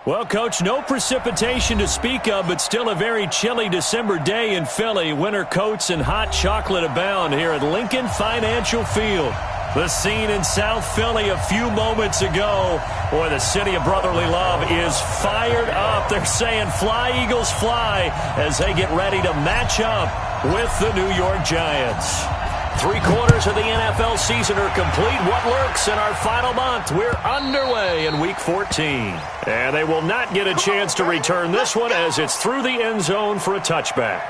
Well, Coach, no precipitation to speak of, but still a very chilly December day in Philly. Winter coats and hot chocolate abound here at Lincoln Financial Field. The scene in South Philly a few moments ago. Boy, the city of brotherly love is fired up. They're saying fly, Eagles, fly, as they get ready to match up with the New York Giants. 3/4 of the NFL season are complete. What lurks in our final month? We're underway in Week 14. And they will not get a chance to return this one as it's through the end zone for a touchback.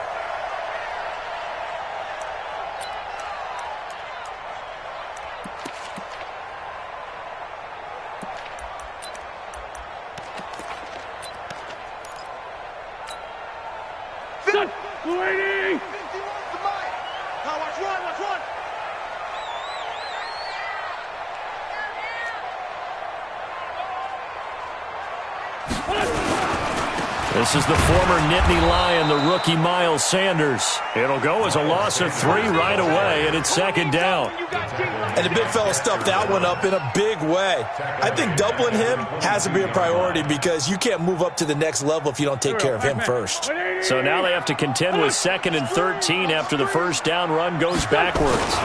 This is the former Nittany Lion, the rookie Miles Sanders. It'll go as a loss of 3 right away, and it's second down. And the big fella stuffed that one up in a big way. I think doubling him has to be a priority because you can't move up to the next level if you don't take care of him first. So now they have to contend with 2nd and 13 after the first down run goes backwards.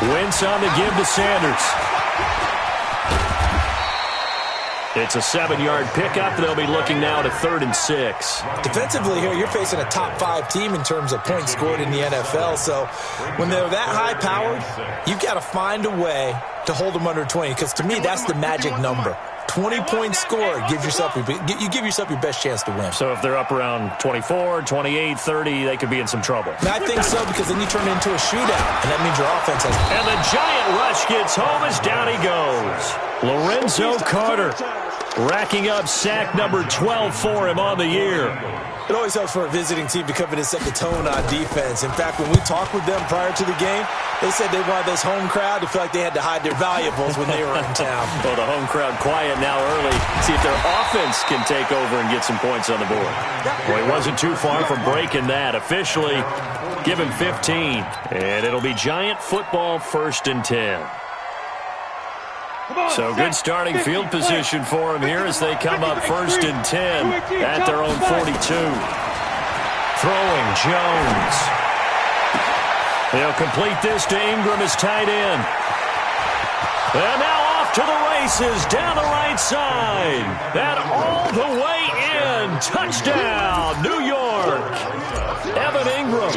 Wentz on the give to Sanders. It's a 7-yard pickup. They'll be looking now to 3rd and 6. Defensively here, you're facing a top 5 team in terms of points scored in the NFL. So when they're that high-powered, you've got to find a way to hold them under 20. Because to me, that's the magic number. 20 points scored, you give yourself your best chance to win. So if they're up around 24, 28, 30, they could be in some trouble. And I think so, because then you turn it into a shootout, and that means your offense has... And the Giant rush gets home as down he goes. Lorenzo Carter racking up sack number 12 for him on the year. It always helps for a visiting team to come in and set the tone on defense. In fact, when we talked with them prior to the game, they said they wanted this home crowd to feel like they had to hide their valuables when they were in town. Well, the home crowd quiet now early. See if their offense can take over and get some points on the board. Well, he wasn't too far from breaking that. Officially, give him 15. And it'll be Giant football 1st and 10. So good starting field position for him here as they come up 1st and 10 at their own 42. Throwing Jones. They'll complete this to Ingram as tight end. And now off to the races down the right side. And all the way in. Touchdown, New York. Evan Ingram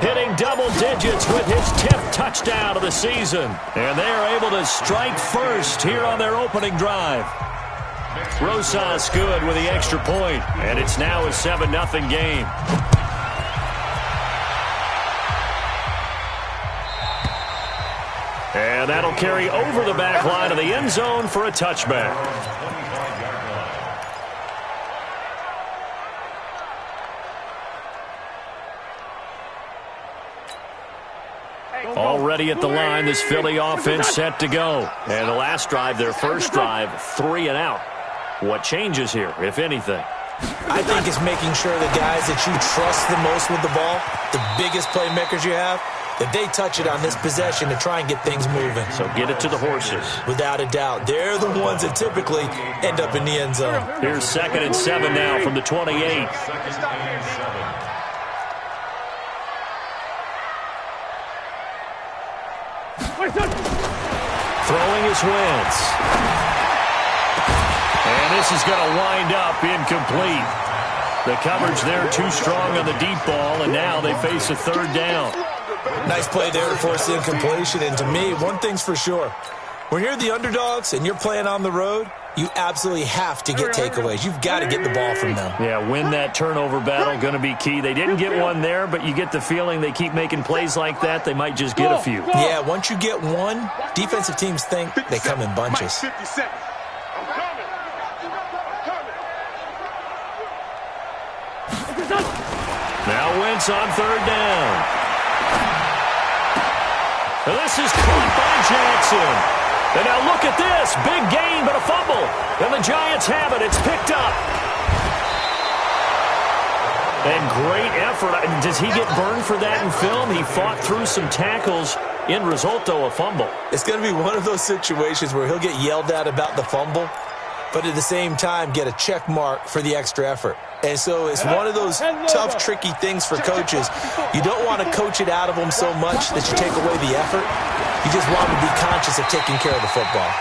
hitting double digits with his 10th touchdown of the season. And they are able to strike first here on their opening drive. Rosas good with the extra point. And it's now a 7-0 game. And that'll carry over the back line of the end zone for a touchback. Already at the line, this Philly offense set to go. And the last drive, their first drive, 3 and out. What changes here, if anything? I think it's making sure the guys that you trust the most with the ball, the biggest playmakers you have, that they touch it on this possession to try and get things moving. So get it to the horses. Without a doubt. They're the ones that typically end up in the end zone. Here's 2nd and 7 now from the 28. Throwing his Wentz. And this is going to wind up incomplete. The coverage there too strong on the deep ball, and now they face a 3rd down. Nice play there to force the incompletion. And to me, one thing's for sure. When you're the underdogs and you're playing on the road, you absolutely have to get takeaways. You've got to get the ball from them. Yeah, win that turnover battle, going to be key. They didn't get one there, but you get the feeling they keep making plays like that, they might just get a few. Yeah, once you get one, defensive teams think they come in bunches. Now Wentz on 3rd down. This is caught by Jackson. And now look at this. Big gain, but a fumble. And the Giants have it. It's picked up. And great effort. Does he get burned for that in film? He fought through some tackles. End result, though, a fumble. It's going to be one of those situations where he'll get yelled at about the fumble. but at the same time get a check mark for the extra effort. And so it's one of those tough, tricky things for coaches. You don't want to coach it out of them so much that you take away the effort. You just want them to be conscious of taking care of the football.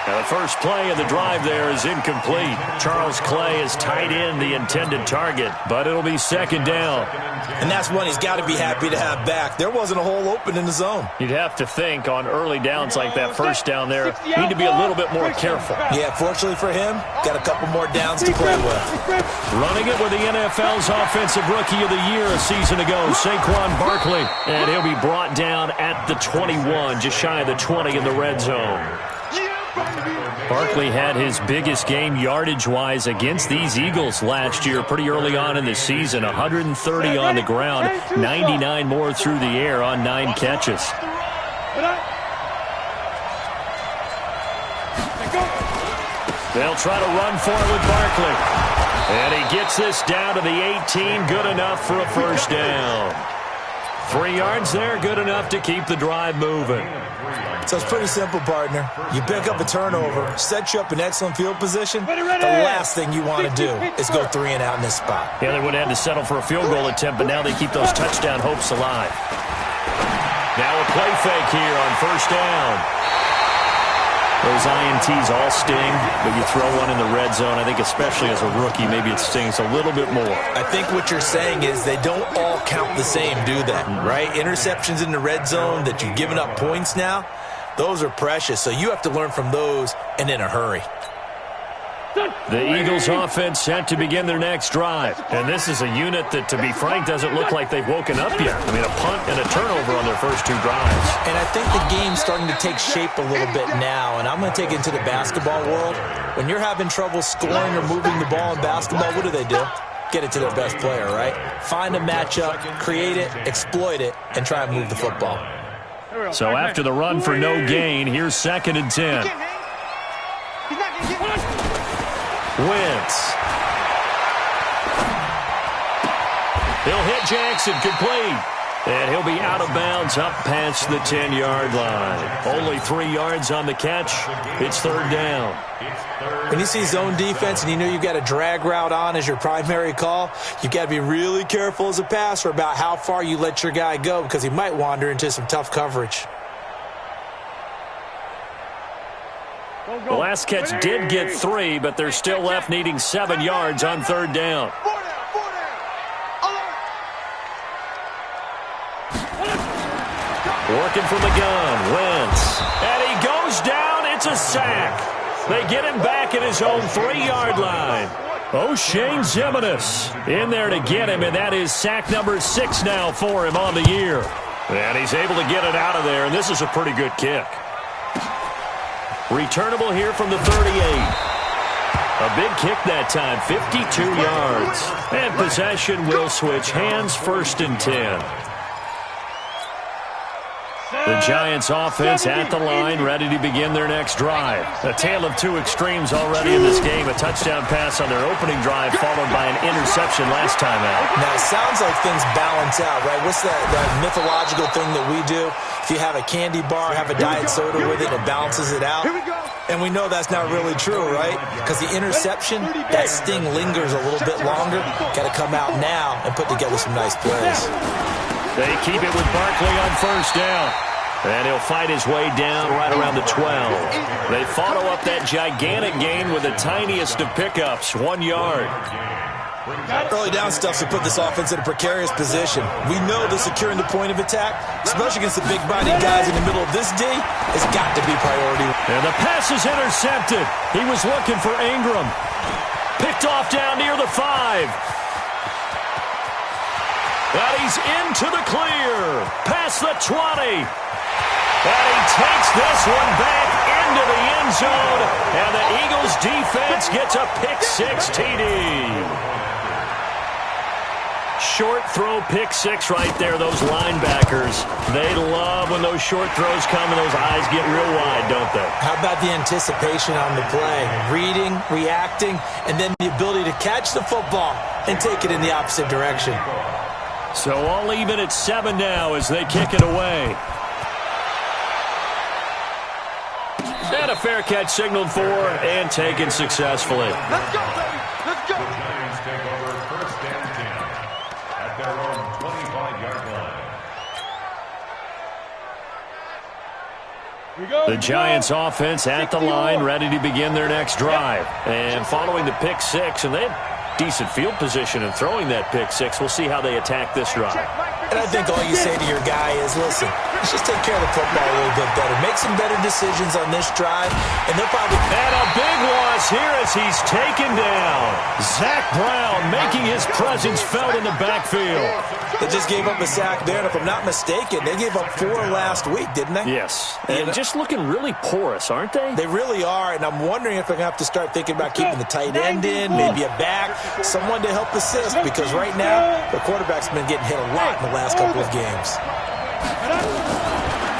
Now the first play of the drive there is incomplete. Charles Clay has tied in the intended target, but it'll be second down. And that's one he's got to be happy to have back. There wasn't a hole open in the zone. You'd have to think on early downs like that first down there, you need to be a little bit more careful. Yeah, fortunately for him, got a couple more downs to play with. Running it with the NFL's Offensive Rookie of the Year a season ago, Saquon Barkley. And he'll be brought down at the 21, just shy of the 20 in the red zone. Barkley had his biggest game yardage-wise against these Eagles last year pretty early on in the season. 130 on the ground, 99 more through the air on 9 catches. They'll try to run for it with Barkley. And he gets this down to the 18, good enough for a first down. 3 yards there, good enough to keep the drive moving. So it's pretty simple, partner. You pick up a turnover, set you up in excellent field position. The last thing you want to do is go 3 and out in this spot. Yeah, they would have had to settle for a field goal attempt, but now they keep those touchdown hopes alive. Now a play fake here on first down. Those INTs all sting, but you throw one in the red zone, I think especially as a rookie, maybe it stings a little bit more. I think what you're saying is they don't all count the same, do they? Right? Interceptions in the red zone that you've given up points now, those are precious, so you have to learn from those and in a hurry. The Eagles offense set to begin their next drive. And this is a unit that, to be frank, doesn't look like they've woken up yet. I mean, a punt and a turnover on their first 2 drives. And I think the game's starting to take shape a little bit now, and I'm going to take it into the basketball world. When you're having trouble scoring or moving the ball in basketball, what do? Get it to their best player, right? Find a matchup, create it, exploit it, and try and move the football. So after the run for no gain, here's 2nd and 10. Wentz. He'll hit Jackson, complete. And he'll be out of bounds up past the 10-yard line. Only 3 yards on the catch. It's 3rd down. When you see zone defense and you know you've got a drag route on as your primary call, you've got to be really careful as a passer about how far you let your guy go because he might wander into some tough coverage. The last catch did get 3, but they're still left needing 7 yards on 3rd down. Working from the gun, Wentz. And he goes down. It's a sack. They get him back at his own 3-yard line. O'Shane Ximines in there to get him, and that is sack number 6 now for him on the year. And he's able to get it out of there, and this is a pretty good kick. Returnable here from the 38. A big kick that time, 52 yards. And possession will switch hands, 1st and 10. The Giants offense at the line, ready to begin their next drive. A tale of 2 extremes already in this game. A touchdown pass on their opening drive, followed by an interception last time out. Now, it sounds like things balance out, right? What's that mythological thing that we do? If you have a candy bar, have a diet soda with it, it balances it out. And we know that's not really true, right? Because the interception, that sting lingers a little bit longer. Got to come out now and put together some nice plays. They keep it with Barkley on 1st down. And he'll fight his way down right around the 12. They follow up that gigantic gain with the tiniest of pickups, 1 yard. Early down stuff to put this offense in a precarious position. We know that securing the point of attack, especially against the big-bodied guys in the middle of this D, has got to be priority. And the pass is intercepted. He was looking for Ingram. Picked off down near the 5. And he's into the clear. Past the 20. And he takes this one back into the end zone. And the Eagles defense gets a pick-6 TD. Short throw, pick-6 right there. Those linebackers, they love when those short throws come and those eyes get real wide, don't they? How about the anticipation on the play? Reading, reacting, and then the ability to catch the football and take it in the opposite direction. So all even at 7 now as they kick it away. And a fair catch signaled for and taken successfully. Let's go, baby. Let's go. The Giants take over first and 10 at their own 25-yard line. The Giants offense at the line, ready to begin their next drive. And following the pick six, and they had decent field position in throwing that pick six. We'll see how they attack this drive. And I think all you say to your guy is, listen, let's just take care of the football a little bit better. Make some better decisions on this drive, and they'll probably... And a big loss here as he's taken down. Zach Brown making his presence felt in the backfield. They just gave up a sack there, and if I'm not mistaken, they gave up 4 last week, didn't they? Yes, and just looking really porous, aren't they? They really are, and I'm wondering if they're going to have to start thinking about keeping the tight end in, maybe a back, someone to help assist, because right now, the quarterback's been getting hit a lot in the last couple of games.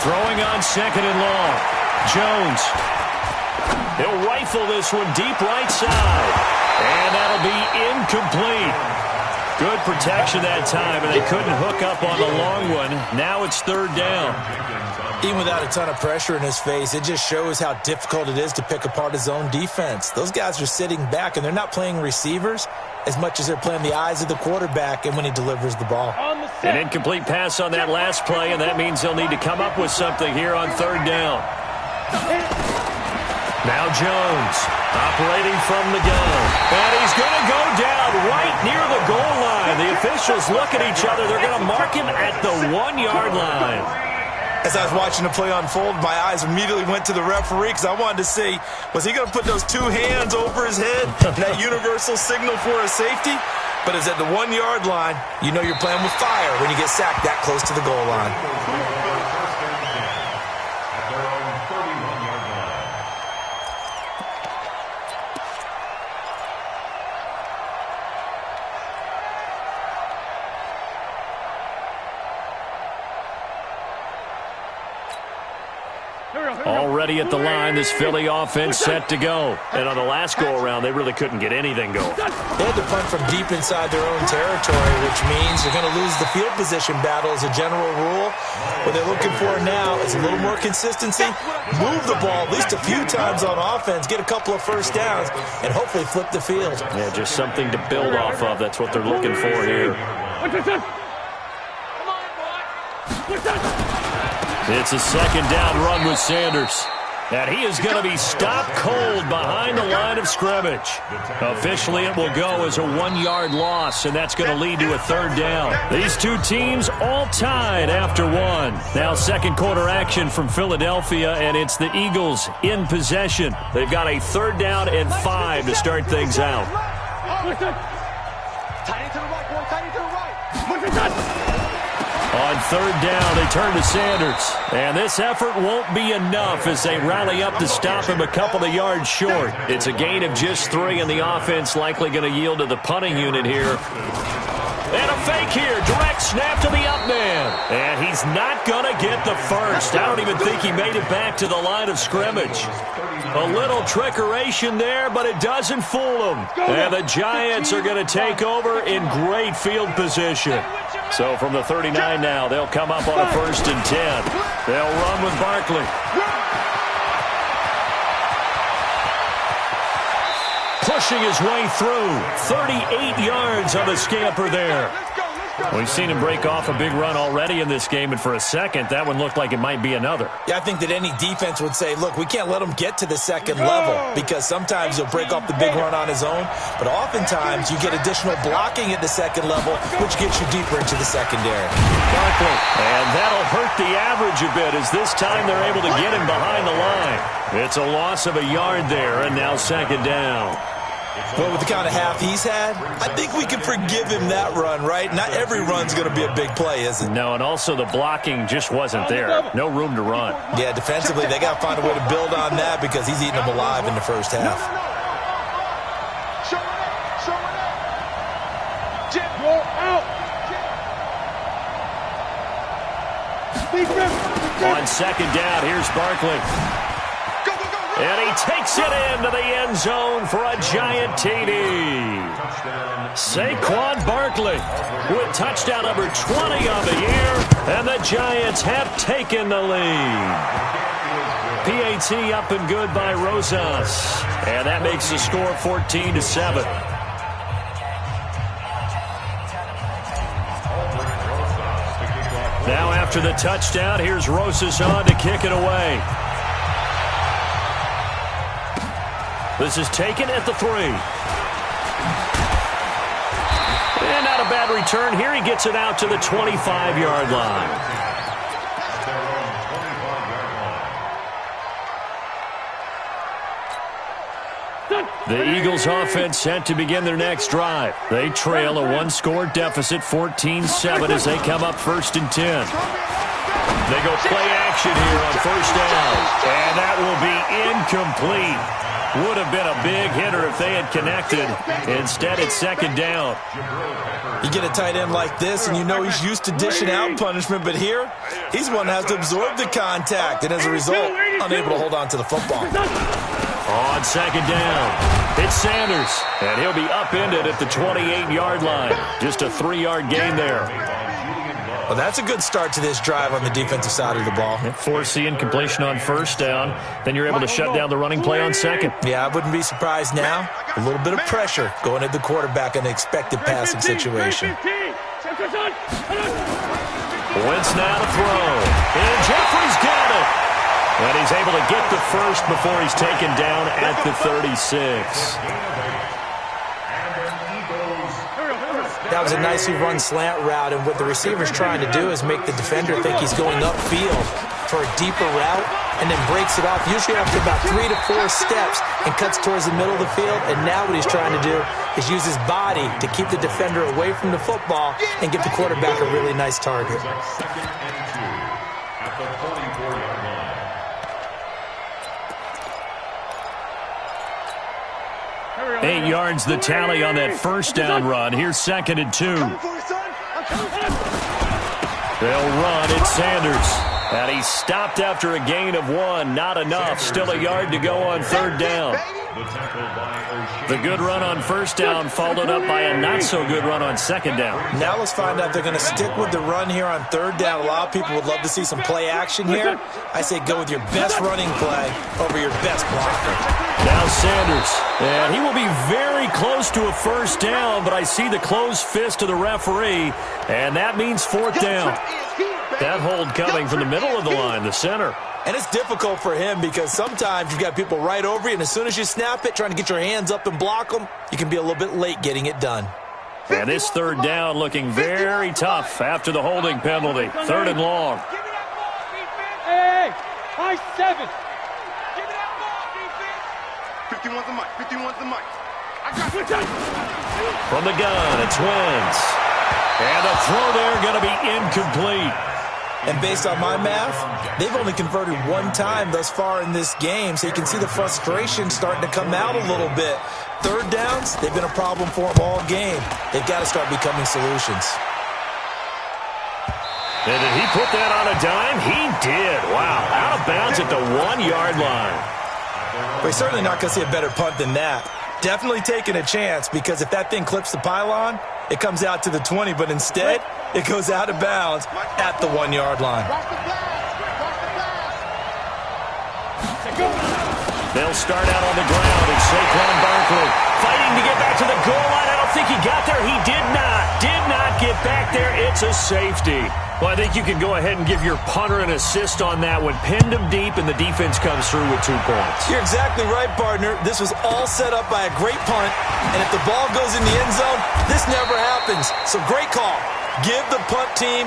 Throwing on second and long. Jones. He'll rifle this one deep right side. And that'll be incomplete. Good protection that time, and they couldn't hook up on the long one. Now it's third down. Even without a ton of pressure in his face, it just shows how difficult it is to pick apart his own defense. Those guys are sitting back, and they're not playing receivers as much as they're playing the eyes of the quarterback and when he delivers the ball. An incomplete pass on that last play, and that means they'll need to come up with something here on third down. Now Jones operating from the gun. And he's going to go down right near the goal line. The officials look at each other. They're going to mark him at the 1-yard line. As I was watching the play unfold, my eyes immediately went to the referee because I wanted to see, was he going to put those 2 hands over his head, that universal signal for a safety? But it's at the 1-yard line. You know you're playing with fire when you get sacked that close to the goal line. At their own 31-yard line. Already at the line, this Philly offense set to go. And on the last go-around, they really couldn't get anything going. They had to punt from deep inside their own territory, which means they're going to lose the field position battle as a general rule. What they're looking for now is a little more consistency, move the ball at least a few times on offense, get a couple of first downs, and hopefully flip the field. Yeah, just something to build off of. That's what they're looking for here. It's a second down run with Sanders. And he is going to be stopped cold behind the line of scrimmage. Officially, it will go as a 1-yard loss, and that's going to lead to a third down. These two teams all tied after one. Now second quarter action from Philadelphia, and it's the Eagles in possession. They've got a third down and 5 to start things out. On third down, they turn to Sanders. And this effort won't be enough as they rally up to stop him a couple of yards short. It's a gain of just 3, and the offense likely going to yield to the punting unit here. And a fake here. Direct snap to the up man. And he's not going to get the first. I don't even think he made it back to the line of scrimmage. A little trickeration there, but it doesn't fool him. And the Giants are going to take over in great field position. So from the 39 now, they'll come up on a 1st and 10. They'll run with Barkley. Pushing his way through. 38 yards on the scamper there. We've seen him break off a big run already in this game, and for a second, that one looked like it might be another. Yeah, I think that any defense would say, look, we can't let him get to the second level because sometimes he'll break off the big run on his own, but oftentimes you get additional blocking at the second level, which gets you deeper into the secondary. Barkley, and that'll hurt the average a bit as this time they're able to get him behind the line. It's a loss of a yard there, and now second down. But with the kind of half he's had, I think we can forgive him that run, right? Not every run's going to be a big play, is it? No, and also the blocking just wasn't there. No room to run. Yeah, defensively, they got to find a way to build on that because he's eating them alive in the first half. On second down, here's Barkley. And he takes it into the end zone for a giant TD. Saquon Barkley with touchdown number 20 on the year, and the Giants have taken the lead. PAT up and good by Rosas. And that makes the score 14-7. Now after the touchdown, here's Rosas on to kick it away. This is taken at the 3. And not a bad return here. He gets it out to the 25-yard line. The Eagles offense set to begin their next drive. They trail a one-score deficit, 14-7, as they come up 1st and 10. They go play action here on 1st down. And that will be incomplete. Would have been a big hitter if they had connected. Instead, it's 2nd down. You get a tight end like this, and you know he's used to dishing out punishment, but here, he's one that has to absorb the contact, and as a result, unable to hold on to the football. On 2nd down, it's Sanders, and he'll be upended at the 28-yard line. Just a 3-yard gain there. Well, that's a good start to this drive on the defensive side of the ball. Force the incompletion on 1st down. Then you're able to shut down the running play on 2nd. Yeah, I wouldn't be surprised now. A little bit of pressure going at the quarterback in the expected passing situation. Wentz now to throw. And Jeffrey's got it. And he's able to get the first before he's taken down at the 36. That was a nicely run slant route, and what the receiver's trying to do is make the defender think he's going upfield for a deeper route and then breaks it off, usually after about 3 to 4 steps, and cuts towards the middle of the field. And now what he's trying to do is use his body to keep the defender away from the football and get the quarterback a really nice target. 2nd and 2 at the 44-yard line. 8 yards the tally on that 1st down run. Here's 2nd and 2. They'll run. It's Sanders. And he's stopped after a gain of 1. Not enough. Still a yard to go on 3rd down. The good run on 1st down followed up by a not-so-good run on 2nd down. Now let's find out if they're going to stick with the run here on 3rd down. A lot of people would love to see some play action here. I say go with your best running play over your best blocker. Now Sanders. And he will be very close to a 1st down, but I see the closed fist of the referee, and that means 4th down. That hold coming from the middle of the line, the center. And it's difficult for him because sometimes you've got people right over you, and as soon as you snap it, trying to get your hands up and block them, you can be a little bit late getting it done. And this 3rd down looking very tough after the holding penalty. 3rd and long. Hey, high 7. Give me that ball, defense. 51's the mic. 51's the mic. I got it. From the gun, it's Wentz. And the throw there going to be incomplete. And based on my math, they've only converted 1 time thus far in this game, so you can see the frustration starting to come out a little bit. 3rd downs, they've been a problem for them all game. They've got to start becoming solutions. And did he put that on a dime? He did. Wow, out of bounds at the 1-yard line. We're certainly not going to see a better punt than that. Definitely taking a chance, because if that thing clips the pylon, it comes out to the 20, but instead, it goes out of bounds at the 1-yard line. They'll start out on the ground, and Saquon Barkley fighting to get back to the goal line. I don't think he got there. He did not get back there. It's a safety. Well, I think you can go ahead and give your punter an assist on that one. Pinned him deep, and the defense comes through with 2 points. You're exactly right, partner. This was all set up by a great punt, and if the ball goes in the end zone, this never happens. So great call. Give the punt team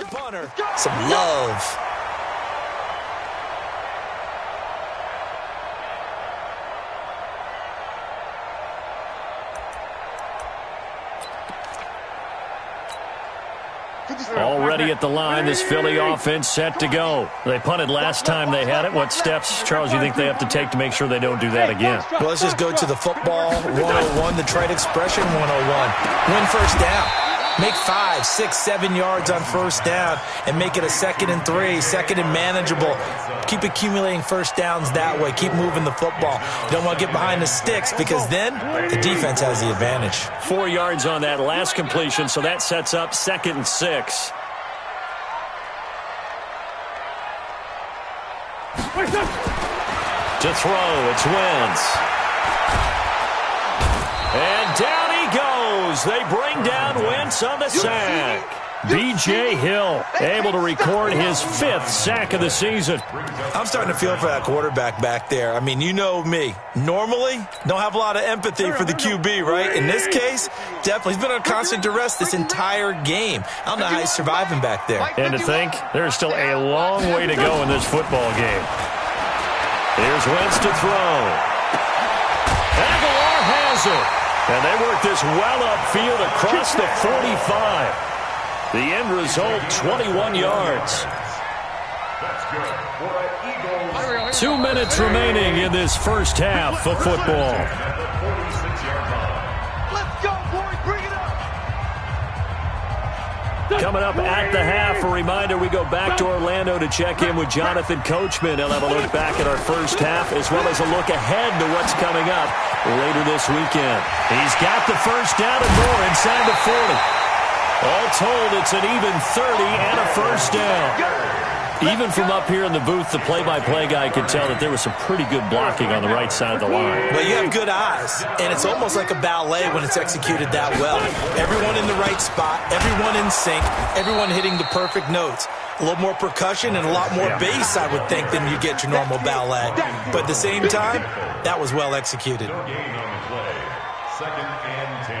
punter some love. Already at the line, this Philly offense set to go. They punted last time they had it. What steps, Charles, you think they have to take to make sure they don't do that again? Well, let's just go to the football 101, the trade expression 101. Win first down. Make 5, 6, 7 yards on first down and make it a 2nd and 3, 2nd and manageable. Keep accumulating first downs that way. Keep moving the football. You don't want to get behind the sticks because then the defense has the advantage. 4 yards on that last completion, so that sets up 2nd and 6. To throw, it's Wentz. And down he goes. They bring down Wentz on the sack. B.J. Hill able to record his 5th sack of the season. I'm starting to feel for that quarterback back there. I mean, you know me. Normally, don't have a lot of empathy for the QB, right? In this case, definitely. He's been on constant duress this entire game. I don't know how he's surviving back there. And to think, there's still a long way to go in this football game. Here's Wentz to throw. Aguilar has it. And they work this well upfield across the 45. The end result, 21 yards. 2 minutes remaining in this first half of football. Let's go, boys. Bring it up. Coming up at the half, a reminder, we go back to Orlando to check in with Jonathan Coachman. He'll have a look back at our first half as well as a look ahead to what's coming up later this weekend. He's got the first down and more inside the 40. All told, it's an even 30 and a first down. Even from up here in the booth, the play-by-play guy could tell that there was some pretty good blocking on the right side of the line. Well, you have good eyes, and it's almost like a ballet when it's executed that well. Everyone in the right spot, everyone in sync, everyone hitting the perfect notes. A little more percussion and a lot more bass, I would think, than you get your normal ballet. But at the same time, that was well executed. No gain on the play. 2nd and 10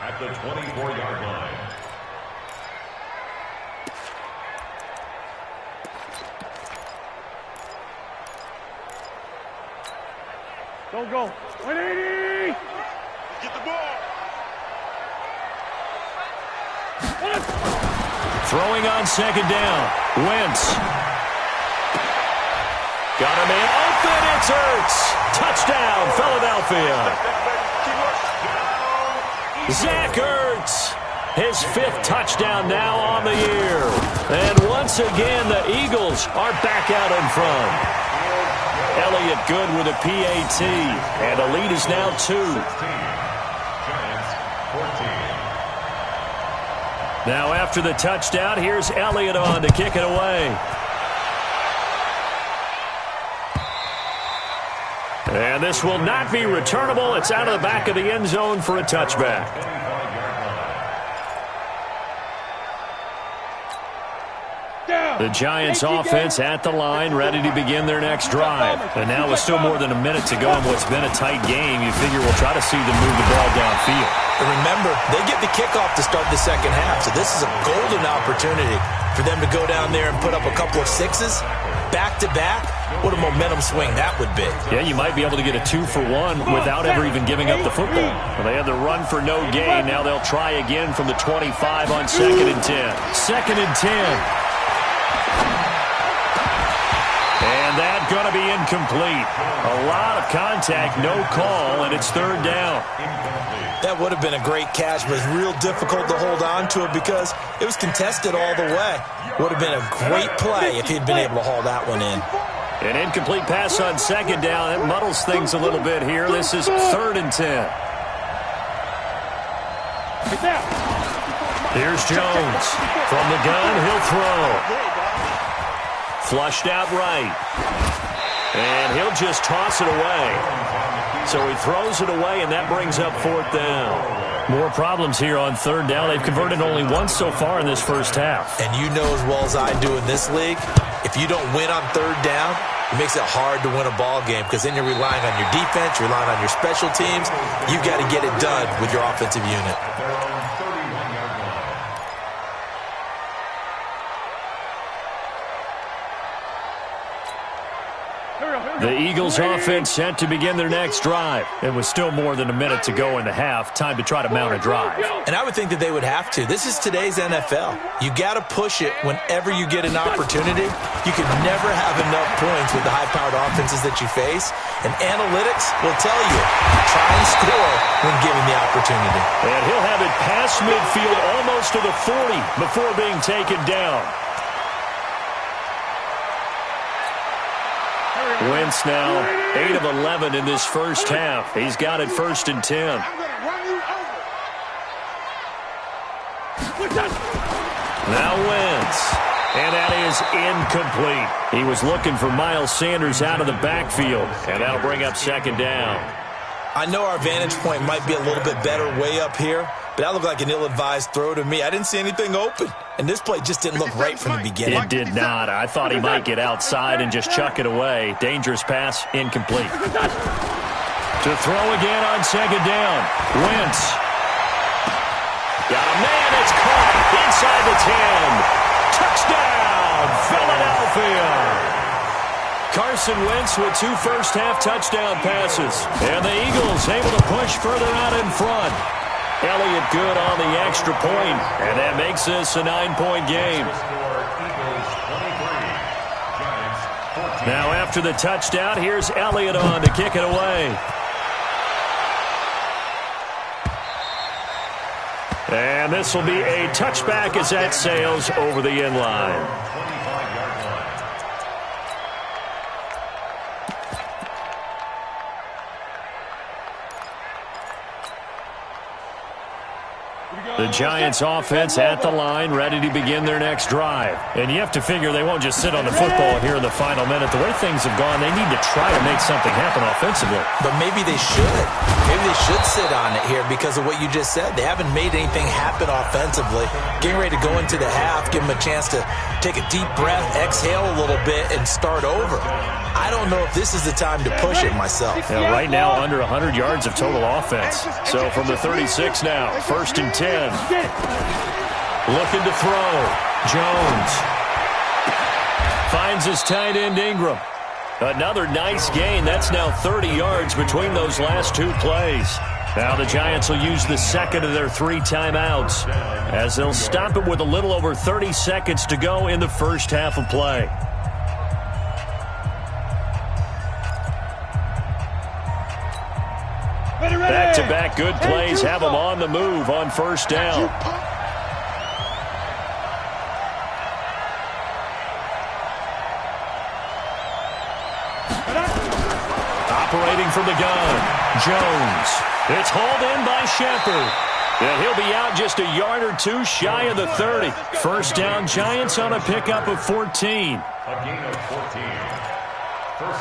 at the 24-yard line. Don't go. 180. Get the ball. Throwing on 2nd down. Wentz. Got him in. Open. It's Ertz. Touchdown, Philadelphia. Zach Ertz. His 5th touchdown now on the year. And once again, the Eagles are back out in front. Elliott good with a PAT. And the lead is now 2. Now after the touchdown, here's Elliott on to kick it away. And this will not be returnable. It's out of the back of the end zone for a touchback. The Giants offense at the line, ready to begin their next drive. And now with still more than a minute to go in what's been a tight game, you figure we'll try to see them move the ball downfield. And remember, they get the kickoff to start the second half, so this is a golden opportunity for them to go down there and put up a couple of 6s back-to-back. What a momentum swing that would be. Yeah, you might be able to get a 2-for-1 without ever even giving up the football. Well, they had the run for no gain. Now they'll try again from the 25 on 2nd and 10. 2nd and 10. And that's going to be incomplete. A lot of contact, no call, and it's 3rd down. That would have been a great catch, but it's real difficult to hold on to it because it was contested all the way. Would have been a great play if he'd been able to haul that one in. An incomplete pass on 2nd down. It muddles things a little bit here. This is 3rd and 10. Here's Jones. From the gun, he'll throw. Flushed out right. And he'll just toss it away. So he throws it away, and that brings up 4th down. More problems here on 3rd down. They've converted only once so far in this first half. And you know as well as I do in this league, if you don't win on 3rd down, it makes it hard to win a ball game because then you're relying on your defense, you're relying on your special teams. You've got to get it done with your offensive unit. The Eagles offense set to begin their next drive. It was still more than a minute to go in the half. Time to try to mount a drive. And I would think that they would have to. This is today's NFL. You got to push it whenever you get an opportunity. You can never have enough points with the high-powered offenses that you face. And analytics will tell you, try and score when given the opportunity. And he'll have it past midfield almost to the 40 before being taken down. Wentz now 8 of 11 in this first half. He's got it 1st and 10. Now Wentz. And that is incomplete. He was looking for Miles Sanders out of the backfield. And that'll bring up 2nd down. I know our vantage point might be a little bit better way up here, but that looked like an ill-advised throw to me. I didn't see anything open. And this play just didn't look right from the beginning. It did not. I thought he might get outside and just chuck it away. Dangerous pass, incomplete. To throw again on 2nd down. Wentz. Got a man. It's caught inside the 10. Touchdown, Philadelphia. Carson Wentz with 2 first-half touchdown passes. And the Eagles able to push further out in front. Elliott good on the extra point, and that makes this a 9-point game. Now after the touchdown, here's Elliott on to kick it away. And this will be a touchback as that sails over the end line. The Giants offense at the line, ready to begin their next drive. And you have to figure they won't just sit on the football here in the final minute. The way things have gone, they need to try to make something happen offensively. But maybe they should. Maybe they should sit on it here because of what you just said. They haven't made anything happen offensively. Getting ready to go into the half, give them a chance to take a deep breath, exhale a little bit, and start over. I don't know if this is the time to push it myself. Yeah, right now, under 100 yards of total offense. So from the 36 now, 1st and 10. Looking to throw. Jones. Finds his tight end Ingram. Another nice gain. That's now 30 yards between those last 2 plays. Now the Giants will use the 2nd of their 3 timeouts as they'll stop it with a little over 30 seconds to go in the first half of play. Back-to-back good plays have them on the move on 1st down. Operating from the gun, Jones. It's hauled in by Shepard. And he'll be out just a yard or 2 shy of the 30. 1st down, Giants on a pickup of 14. A gain of 14.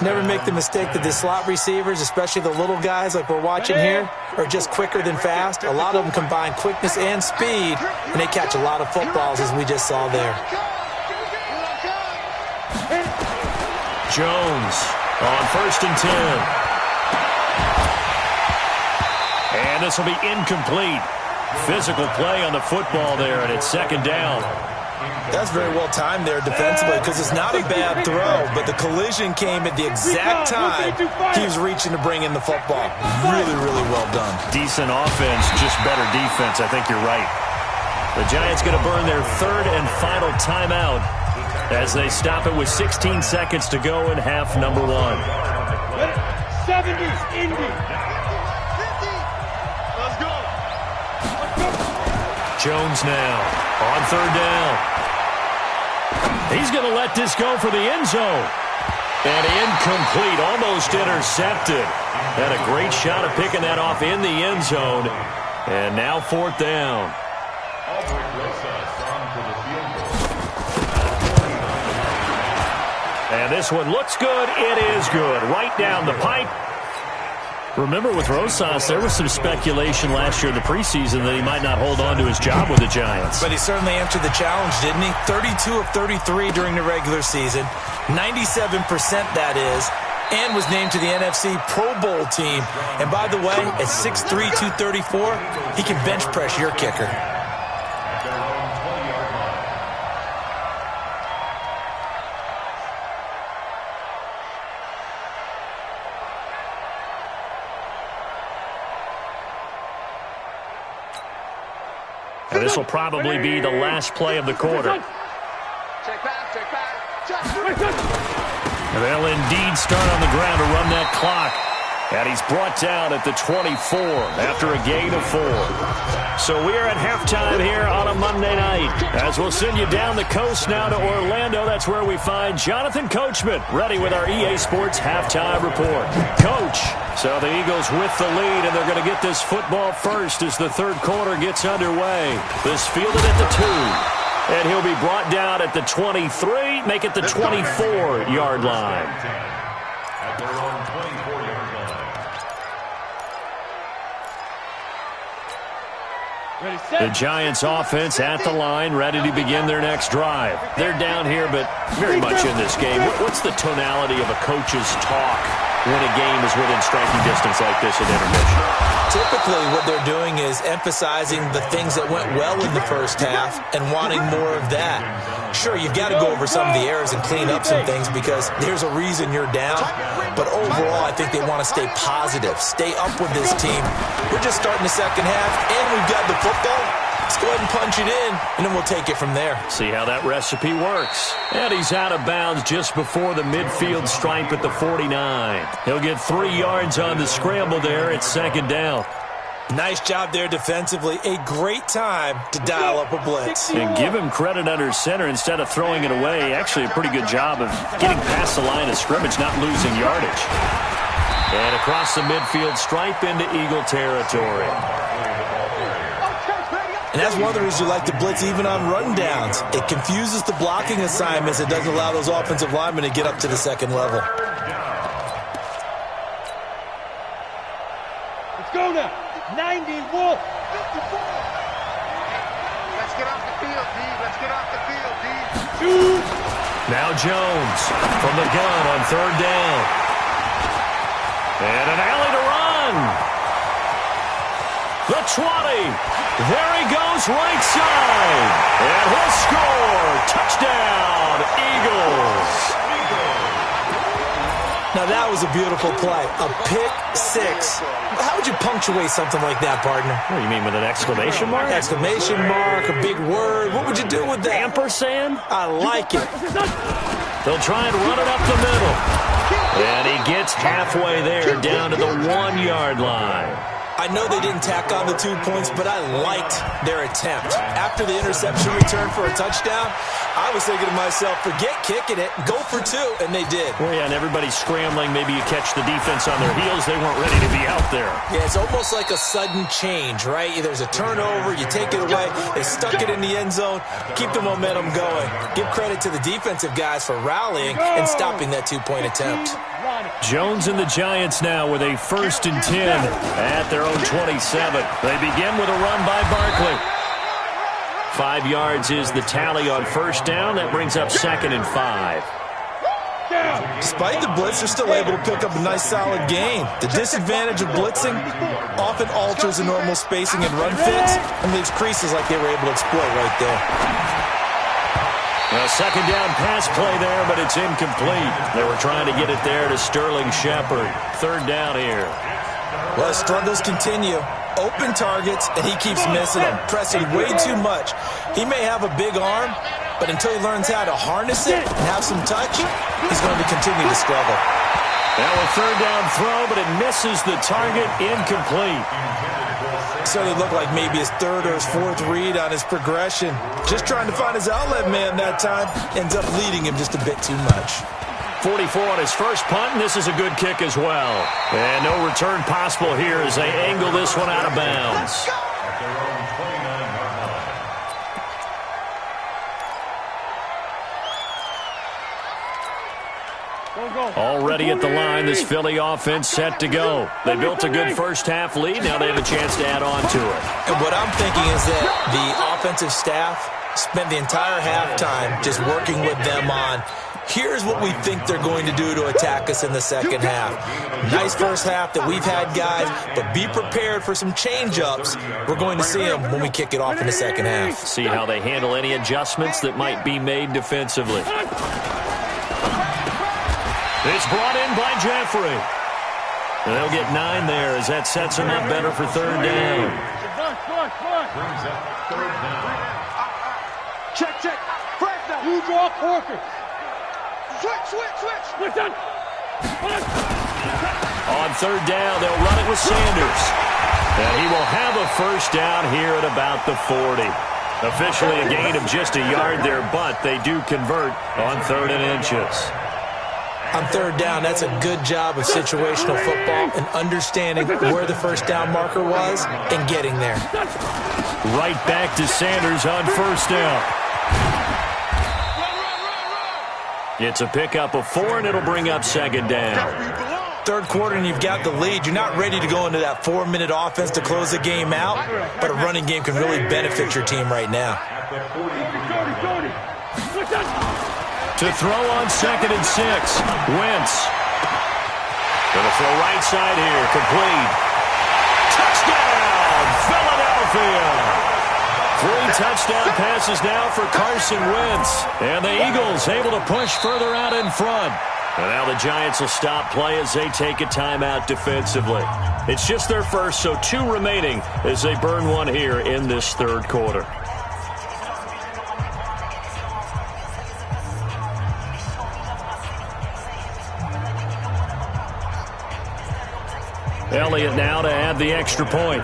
Never make the mistake that the slot receivers, especially the little guys like we're watching here, are just quicker than fast. A lot of them combine quickness and speed, and they catch a lot of footballs, as we just saw there. Jones on 1st and 10. And this will be incomplete. Physical play on the football there, and it's 2nd down. That's very well timed there defensively because it's not a bad throw, but the collision came at the exact time he was reaching to bring in the football. Really, really well done. Decent offense, just better defense. I think you're right. The Giants going to burn their 3rd and final timeout as they stop it with 16 seconds to go in half number 1. 70, Indy. Let's go. Jones now on 3rd down. He's going to let this go for the end zone. And incomplete, almost intercepted. Had a great shot of picking that off in the end zone. And now 4th down. And this one looks good. It is good. Right down the pipe. Remember, with Rosas, there was some speculation last year in the preseason that he might not hold on to his job with the Giants. But he certainly answered the challenge, didn't he? 32 of 33 during the regular season, 97% that is, and was named to the NFC Pro Bowl team. And by the way, at 6'3", 234, he can bench press your kicker. This will probably be the last play of the quarter. They'll indeed start on the ground to run that clock. And he's brought down at the 24 after a gain of 4. So we're at halftime here on a Monday night. As we'll send you down the coast now to Orlando. That's where we find Jonathan Coachman ready with our EA Sports halftime report. Coach, so the Eagles with the lead, and they're going to get this football first as the third quarter gets underway. This fielded at the 2. And he'll be brought down at the 23, make it the 24-yard line. At their own 24-yard line. The Giants offense at the line, ready to begin their next drive. They're down here, but very much in this game. What's the tonality of a coach's talk when a game is within striking distance like this at intermission? Typically, what they're doing is emphasizing the things that went well in the first half and wanting more of that. Sure, you've got to go over some of the errors and clean up some things because there's a reason you're down. But overall, I think they want to stay positive, stay up with this team. We're just starting the second half, and we've got the football. Let's go ahead and punch it in, and then we'll take it from there. See how that recipe works. And he's out of bounds just before the midfield stripe at the 49. He'll get 3 yards on the scramble there. It's second down. Nice job there defensively. A great time to dial up a blitz. And give him credit under center instead of throwing it away. Actually, a pretty good job of getting past the line of scrimmage, not losing yardage. And across the midfield stripe into Eagle territory. And that's one of the reasons you like to blitz even on rundowns. It confuses the blocking assignments. It doesn't allow those offensive linemen to get up to the second level. Let's go now. 90 Wolf. Let's get off the field, D. Let's get off the field, D. Shoot. Now Jones from the gun on third down. And an alley to run. The 20. There he goes right side. And he'll score. Touchdown, Eagles. Now that was a beautiful play. A pick six. How would you punctuate something like that, partner? What do you mean, with an exclamation mark? Exclamation mark, a big word. What would you do with that? Ampersand? I like it. They'll try and run it up the middle. And he gets halfway there, down to the 1 yard line. I know they didn't tack on the 2 points, but I liked their attempt. After the interception return for a touchdown, I was thinking to myself, forget kicking it, go for 2, and they did. Well, yeah, and everybody's scrambling. Maybe you catch the defense on their heels. They weren't ready to be out there. Yeah, it's almost like a sudden change, right? There's a turnover, you take it away, they stuck it in the end zone, keep the momentum going. Give credit to the defensive guys for rallying and stopping that 2-point attempt. Jones and the Giants now with a 1st and 10 at their own 27. They begin with a run by Barkley. 5 yards is the tally on first down. That brings up 2nd and 5. Despite the blitz, they're still able to pick up a nice solid gain. The disadvantage of blitzing often alters the normal spacing and run fits and leaves creases like they were able to exploit right there. A second down pass play there, but it's incomplete. They were trying to get it there to Sterling Shepard. 3rd down here. Well, struggles continue. Open targets, and he keeps missing them, pressing way too much. He may have a big arm, but until he learns how to harness it and have some touch, he's going to continue to struggle. Now a 3rd down throw, but it misses the target. Incomplete. Certainly looked like maybe his 3rd or his 4th read on his progression. Just trying to find his outlet man that time. Ends up leading him just a bit too much. 44 on his first punt, and this is a good kick as well. And no return possible here as they angle this one out of bounds. Already at the line, this Philly offense set to go. They built a good first half lead. Now they have a chance to add on to it. And what I'm thinking is that the offensive staff spent the entire halftime just working with them on, here's what we think they're going to do to attack us in the second half. Nice first half that we've had, guys, but be prepared for some change-ups. We're going to see them when we kick it off in the second half. See how they handle any adjustments that might be made defensively. It's brought in by Jeffrey. And they'll get 9 there as that sets them up better for 3rd down. Brings up third down. Check. Flag now. You draw Corker. Switch. Listen. On third down, they'll run it with Sanders. And he will have a first down here at about the 40. Officially a gain of just a yard there, but they do convert on 3rd and inches. On third down, that's a good job of situational football and understanding where the first down marker was and getting there. Right back to Sanders on first down. It's a pickup of 4, and it'll bring up 2nd down. Third quarter and you've got the lead. You're not ready to go into that 4-minute offense to close the game out, but a running game can really benefit your team right now. To throw on 2nd and 6. Wentz. Going to throw right side here. Complete. Touchdown, Philadelphia. 3 touchdown passes now for Carson Wentz. And the Eagles able to push further out in front. And now the Giants will stop play as they take a timeout defensively. It's just their first, so 2 remaining as they burn one here in this 3rd quarter. Elliott now to add the extra point.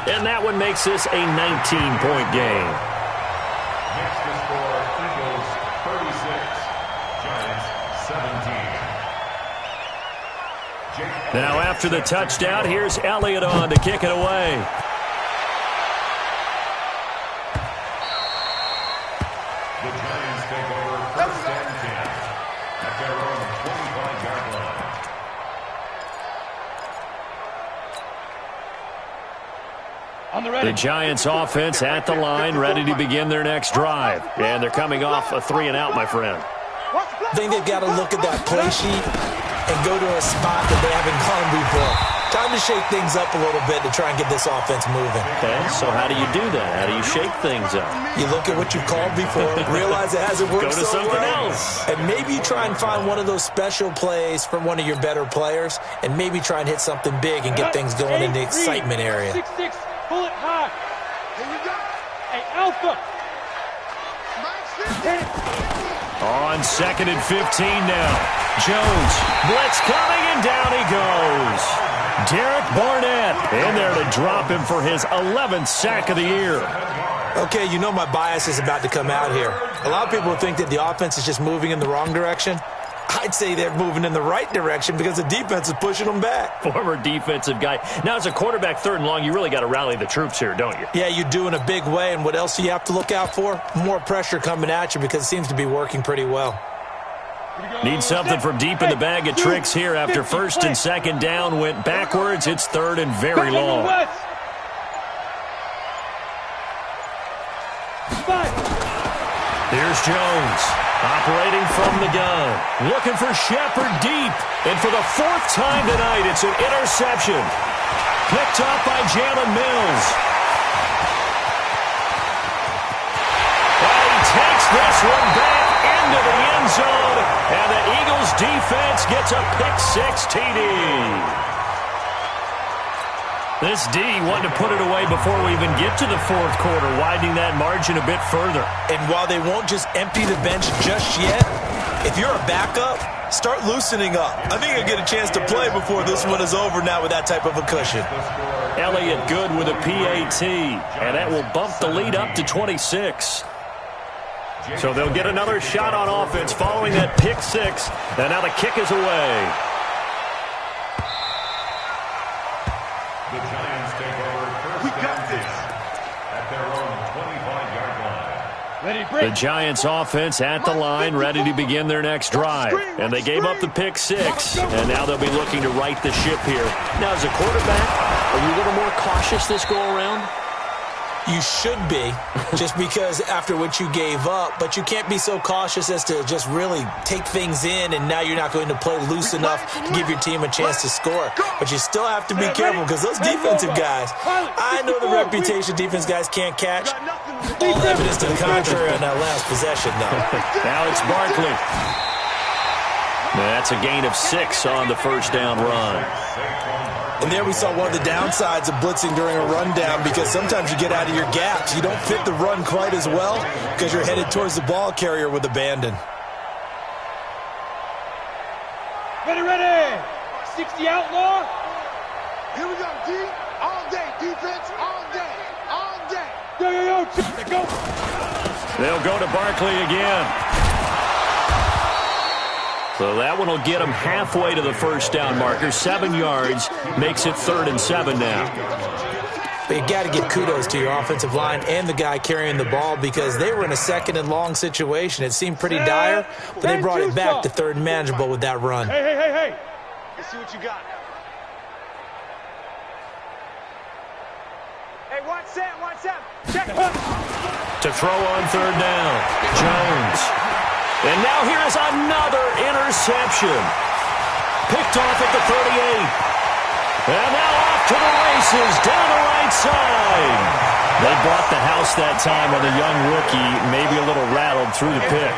And that one makes this a 19-point game. Next to score, Eagles 36, Giants 17. Now after the touchdown, here's Elliott on to kick it away. The Giants take over 1st and 10 at their own 25-yard line. The Giants offense at the line, ready to begin their next drive. And they're coming off a 3-and-out, my friend. I think they've got to look at that play sheet and go to a spot that they haven't gone before. Time to shake things up a little bit to try and get this offense moving. Okay, so how do you do that? How do you shake things up? You look at what you've called before, realize it hasn't worked Go to so something well, else. and maybe you try and find one of those special plays from one of your better players, and maybe try and hit something big and get things going in the excitement area. 6-6, pull it high. Here we go. Hey, Alpha. On 2nd and 15 now. Jones, blitz coming, and down he goes. Derek Barnett in there to drop him for his 11th sack of the year. Okay, you know my bias is about to come out here. A lot of people think that the offense is just moving in the wrong direction. I'd say they're moving in the right direction because the defense is pushing them back. Former defensive guy. Now, as a quarterback 3rd and long, you really got to rally the troops here, don't you? Yeah, you do in a big way, and what else do you have to look out for? More pressure coming at you because it seems to be working pretty well. Need something from deep in the bag of tricks here after 1st and 2nd down went backwards. It's 3rd and very long. Here's Jones, operating from the gun, looking for Shepard deep, and for the 4th time tonight, it's an interception. Picked up by Jalen Mills. And he takes this one back into the end zone, and the Eagles defense gets a pick-6 TD. This D wanted to put it away before we even get to the 4th quarter, widening that margin a bit further. And while they won't just empty the bench just yet, if you're a backup, start loosening up. I think you'll get a chance to play before this one is over now with that type of a cushion. Elliott good with a PAT, and that will bump the lead up to 26. So they'll get another shot on offense following that pick-6, and now the kick is away. The Giants take over 1st and 10 at their own 25-yard line. The Giants offense at the line, ready to begin their next drive. And they gave up the pick-6, and now they'll be looking to right the ship here. Now, as a quarterback, are you a little more cautious this go-around? You should be, just because after what you gave up, but you can't be so cautious as to just really take things in, and now you're not going to play loose enough to give your team a chance to score. But you still have to be careful because those defensive guys, I know the reputation defense guys can't catch. All evidence to the contrary on that last possession, though. Now it's Barkley. That's a gain of 6 on the first down run. And there we saw one of the downsides of blitzing during a rundown, because sometimes you get out of your gaps. You don't fit the run quite as well because you're headed towards the ball carrier with abandon. Ready. 60 outlaw. Here we go, D. All day. Defense all day. All day. Yo. Go. They'll go to Barkley again. So that one will get them halfway to the first down marker. 7 yards makes it 3rd and 7 now. But you got to give kudos to your offensive line and the guy carrying the ball, because they were in a 2nd and long situation. It seemed pretty dire, but they brought it back to 3rd and manageable with that run. Hey. Let's see what you got. Hey, watch that. Check. To throw on 3rd down, Jones. And now here is another interception. Picked off at the 38. And now off to the races down the right side. They brought the house that time on the young rookie, maybe a little rattled through the pick.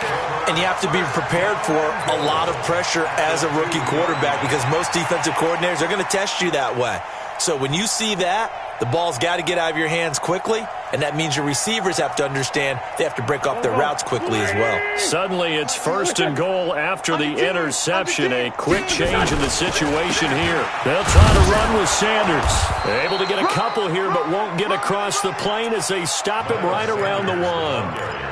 And you have to be prepared for a lot of pressure as a rookie quarterback, because most defensive coordinators are going to test you that way. So when you see that, the ball's got to get out of your hands quickly, and that means your receivers have to understand they have to break off their routes quickly as well. Suddenly it's 1st and goal after the interception. A quick change in the situation here. They'll try to run with Sanders. Able to get a couple here, but won't get across the plane as they stop him right around the 1.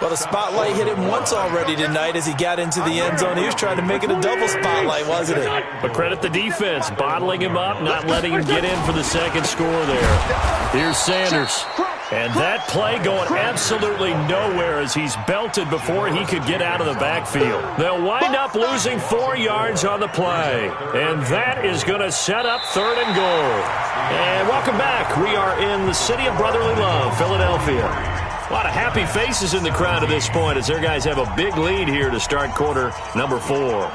Well, the spotlight hit him once already tonight as he got into the end zone. He was trying to make it a double spotlight, wasn't he? But credit the defense, bottling him up, not letting him get in for the second score there. Here's Sanders. And that play going absolutely nowhere as he's belted before he could get out of the backfield. They'll wind up losing 4 yards on the play. And that is going to set up 3rd and goal. And welcome back. We are in the city of brotherly love, Philadelphia. A lot of happy faces in the crowd at this point as their guys have a big lead here to start quarter number 4.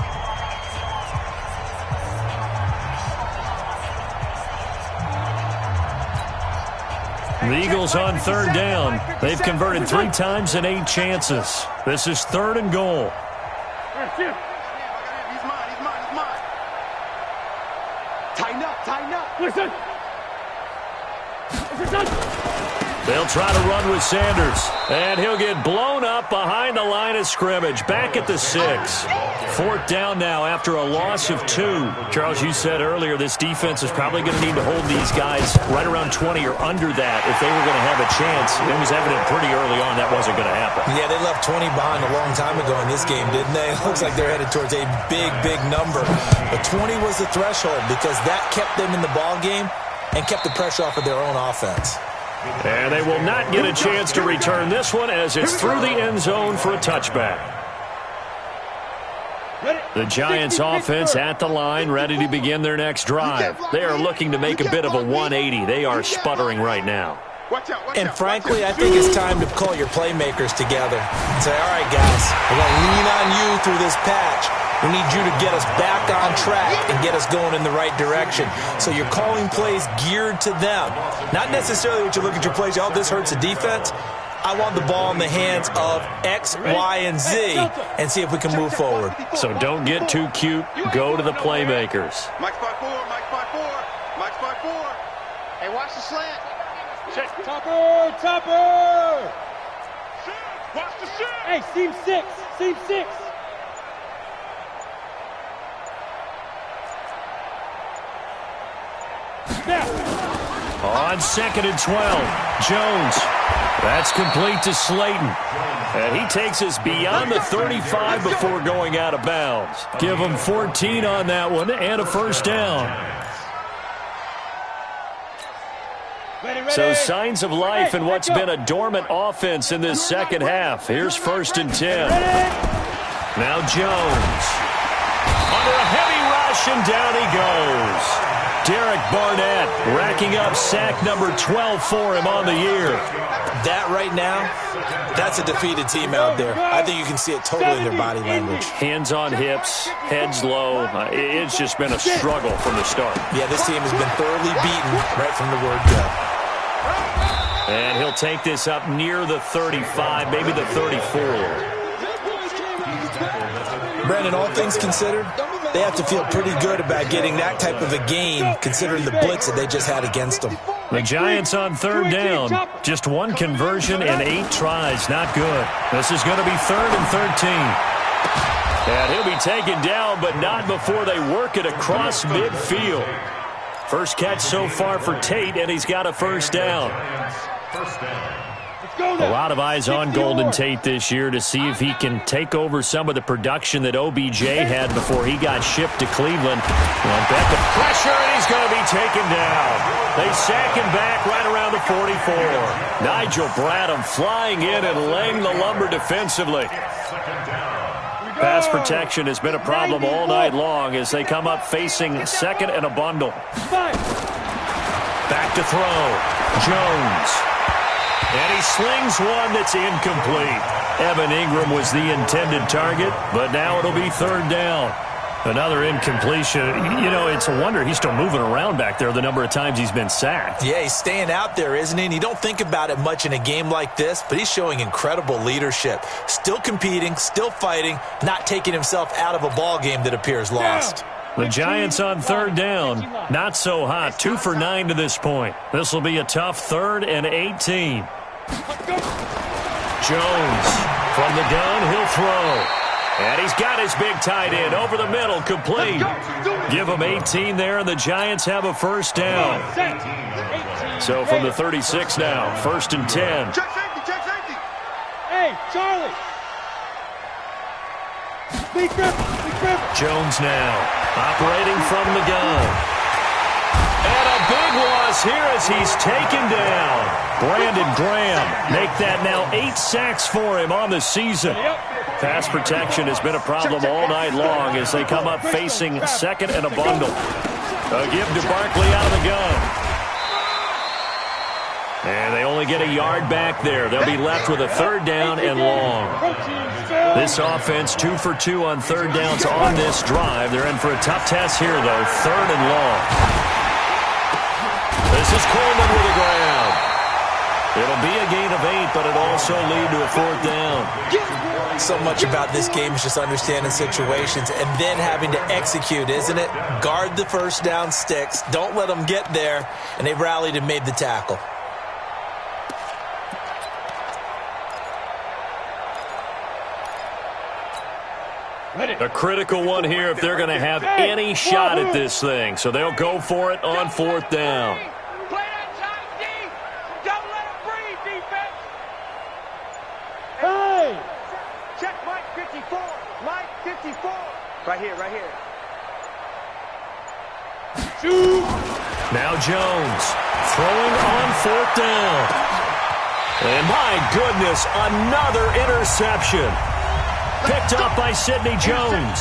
The Eagles on 3rd down. They've converted 3 times in 8 chances. This is 3rd and goal. He's mine. Tighten up. Listen. They'll try to run with Sanders, and he'll get blown up behind the line of scrimmage, back at the 6. 4th down now after a loss of 2. Charles, you said earlier this defense is probably going to need to hold these guys right around 20 or under that if they were going to have a chance. It was evident pretty early on that wasn't going to happen. Yeah, they left 20 behind a long time ago in this game, didn't they? It looks like they're headed towards a big number. But 20 was the threshold because that kept them in the ball game and kept the pressure off of their own offense. And they will not get a chance to return this one as it's through the end zone for a touchback. The Giants offense at the line, ready to begin their next drive. They are looking to make a bit of a 180. They are sputtering right now. And frankly, I think it's time to call your playmakers together and say, all right, guys, we're going to lean on you through this patch. We need you to get us back on track and get us going in the right direction. So you're calling plays geared to them. Not necessarily what you look at your plays, oh, this hurts the defense. I want the ball in the hands of X, Y, and Z and see if we can move forward. So don't get too cute. Go to the playmakers. Mike's by 4. Hey, watch the slant. Check. Topper. Watch the shit. Hey, seam 6. On 2nd and 12, Jones. That's complete to Slayton. And he takes us beyond the 35 before going out of bounds. Give him 14 on that one and a first down. So signs of life in what's been a dormant offense in this second half. Here's 1st and 10. Now Jones. Under a heavy rush and down he goes. Derek Barnett racking up sack number 12 for him on the year. That right now, that's a defeated team out there. I think you can see it totally in their body language. Hands on hips, heads low. It's just been a struggle from the start. Yeah, this team has been thoroughly beaten right from the word go. And he'll take this up near the 35, maybe the 34. Brandon, all things considered, they have to feel pretty good about getting that type of a gain considering the blitz that they just had against them. The Giants on third down. Just one conversion and 8 tries. Not good. This is going to be 3rd and 13. And he'll be taken down, but not before they work it across midfield. First catch so far for Tate, and he's got a first down. A lot of eyes on Golden Tate this year to see if he can take over some of the production that OBJ had before he got shipped to Cleveland. And Beckham pressure, and he's going to be taken down. They sack him back right around the 44. Nigel Bradham flying in and laying the lumber defensively. Pass protection has been a problem all night long as they come up facing second and a bundle. Back to throw. Jones. And he slings one that's incomplete. Evan Ingram was the intended target, but now it'll be 3rd down. Another incompletion. You know, it's a wonder he's still moving around back there the number of times he's been sacked. Yeah, he's staying out there, isn't he? And you don't think about it much in a game like this, but he's showing incredible leadership. Still competing, still fighting, not taking himself out of a ball game that appears lost. The Giants on 3rd down. Not so hot. 2 for 9 to this point. This will be a tough 3rd and 18. Jones from the gun, he'll throw. And he's got his big tight end over the middle, complete. Give him 18 there, and the Giants have a first down. So from the 36 now, 1st and 10. Check safety, check safety. Hey, Charlie. Big Ripper. Jones now, operating from the gun. And a big loss here as he's taken down. Brandon Graham make that now 8 sacks for him on the season. Pass protection has been a problem all night long as they come up facing second and a bundle. A give to Barkley out of the gun. And they only get a yard back there. They'll be left with a 3rd down and long. This offense 2 for 2 on 3rd downs on this drive. They're in for a tough test here, though. 3rd and long. This is Coleman with the ground. It'll be a gain of 8, but it'll also lead to a 4th down. So much about this game is just understanding situations and then having to execute, isn't it? Guard the first down sticks. Don't let them get there. And they rallied and made the tackle. A critical one here if they're going to have any shot at this thing. So they'll go for it on 4th down. Play that tight deep. Don't let him breathe, defense. Hey! Check Mike 54. Mike 54. Right here, right here. Shoot! Now Jones throwing on 4th down. And my goodness, another interception. Picked up by Sidney Jones.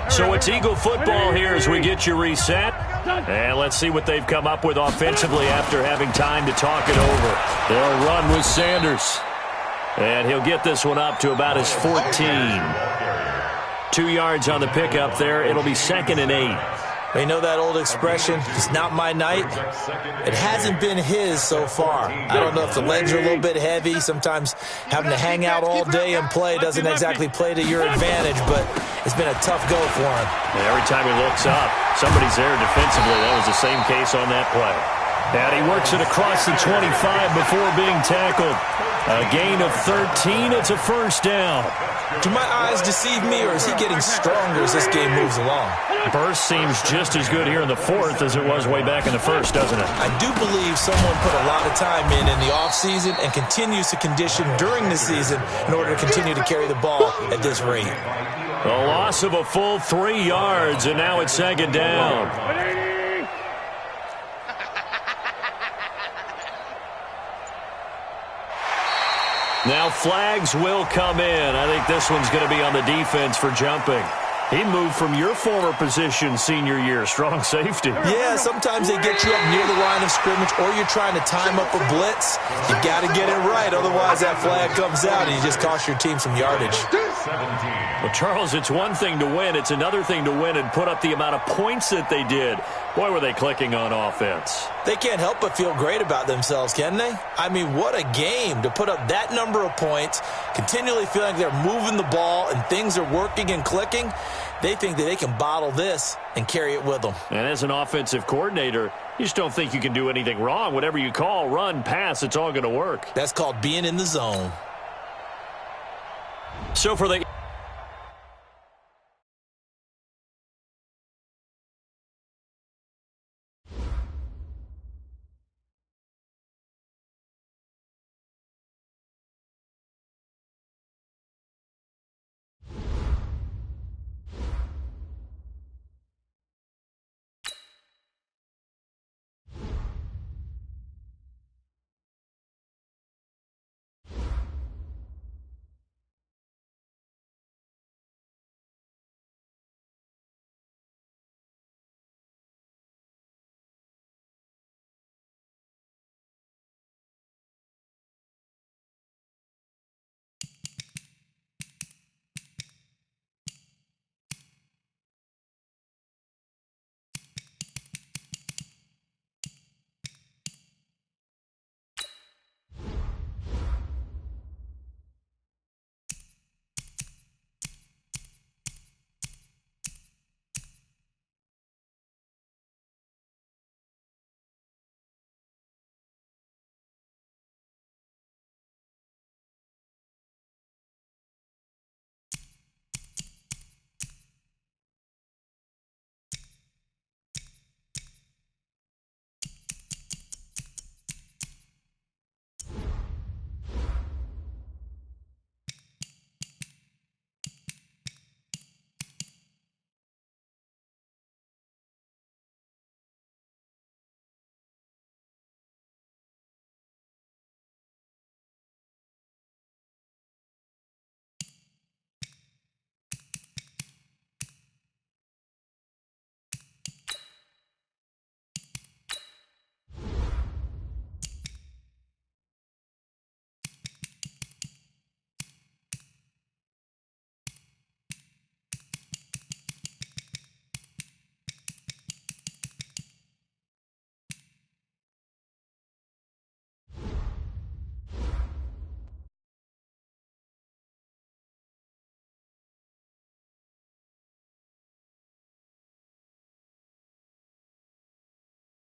So it's Eagle football here as we get you reset. And let's see what they've come up with offensively after having time to talk it over. They'll run with Sanders. And he'll get this one up to about his 14. 2 yards on the pickup there. It'll be 2nd and 8. You know that old expression, it's not my night? It hasn't been his so far. I don't know if the legs are a little bit heavy. Sometimes having to hang out all day and play doesn't exactly play to your advantage, but it's been a tough go for him. And every time he looks up, somebody's there defensively. That was the same case on that play. And he works it across the 25 before being tackled. A gain of 13. It's a first down. Do my eyes deceive me, or is he getting stronger as this game moves along? Burst seems just as good here in the 4th as it was way back in the 1st, doesn't it? I do believe someone put a lot of time in the offseason and continues to condition during the season in order to continue to carry the ball at this rate. A loss of a full 3 yards, and now it's 2nd down. Now flags will come in. I think this one's going to be on the defense for jumping. He moved from your former position senior year, strong safety. Yeah, sometimes they get you up near the line of scrimmage or you're trying to time up a blitz. You got to get it right, otherwise that flag comes out and you just cost your team some yardage. 17. Well, Charles, it's one thing to win. It's another thing to win and put up the amount of points that they did. Boy, were they clicking on offense. They can't help but feel great about themselves, can they? I mean, what a game to put up that number of points, continually feeling like they're moving the ball and things are working and clicking. They think that they can bottle this and carry it with them. And as an offensive coordinator, you just don't think you can do anything wrong. Whatever you call, run, pass, it's all going to work. That's called being in the zone. So for the